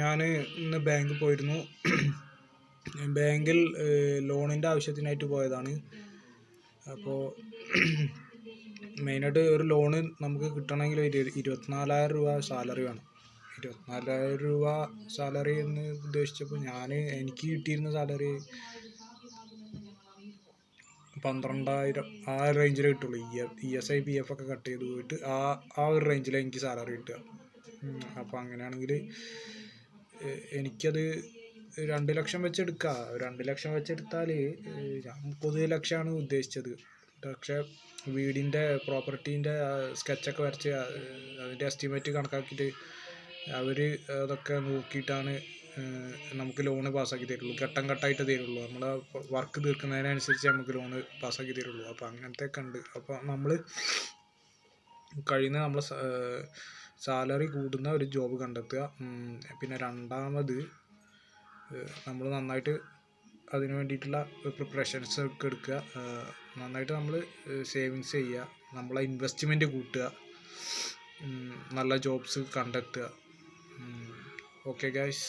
ഞാൻ ഇന്ന് ബാങ്കിൽ പോയിരുന്നു. ബാങ്കിൽ ലോണിൻ്റെ ആവശ്യത്തിനായിട്ട് പോയതാണ്. അപ്പോൾ മെയിനായിട്ട് ഒരു ലോണ് നമുക്ക് കിട്ടണമെങ്കിൽ 24,000 രൂപ സാലറി വേണം. 24,000 രൂപ സാലറി എന്ന് ഉദ്ദേശിച്ചപ്പോൾ എനിക്ക് കിട്ടിയിരുന്ന സാലറി 12,000 ആ റേഞ്ചിലേ കിട്ടുള്ളൂ. ESI PF ഒക്കെ കട്ട് ചെയ്ത് പോയിട്ട് ആ ഒരു റേഞ്ചിലാണ് എനിക്ക് സാലറി കിട്ടുക. അപ്പോൾ അങ്ങനെയാണെങ്കിൽ എനിക്കത് 2 ലക്ഷം വെച്ചെടുക്കാം. 2 ലക്ഷം വെച്ചെടുത്താൽ ഞാൻ 30 ലക്ഷമാണ് ഉദ്ദേശിച്ചത്. പക്ഷേ വീടിൻ്റെ പ്രോപ്പർട്ടീൻ്റെ സ്കെച്ചൊക്കെ വരച്ച് അതിൻ്റെ എസ്റ്റിമേറ്റ് കണക്കാക്കിയിട്ട് അവർ അതൊക്കെ നോക്കിയിട്ടാണ് നമുക്ക് ലോണ് പാസ്സാക്കി തരുള്ളൂ. ഘട്ടം ഘട്ടമായിട്ട് തരുള്ളൂ. നമ്മളെ വർക്ക് തീർക്കുന്നതിനനുസരിച്ച് നമുക്ക് ലോണ് പാസ്സാക്കി തരുള്ളൂ. അപ്പോൾ അങ്ങനത്തെയൊക്കെ ഉണ്ട്. അപ്പോൾ നമ്മൾ കഴിയുന്ന നമ്മളെ സാലറി കൂടുന്ന ഒരു ജോബ് കണ്ടെത്തുക. പിന്നെ രണ്ടാമത് നമ്മൾ നന്നായിട്ട് അതിന് വേണ്ടിയിട്ടുള്ള പ്രിപ്പറേഷൻസ് ഒക്കെ എടുക്കുക. നന്നായിട്ട് നമ്മൾ സേവിങ്സ് ചെയ്യുക. നമ്മളെ ഇൻവെസ്റ്റ്മെൻറ്റ് കൂട്ടുക. നല്ല ജോബ്സ് കണ്ടെത്തുക. Okay guys.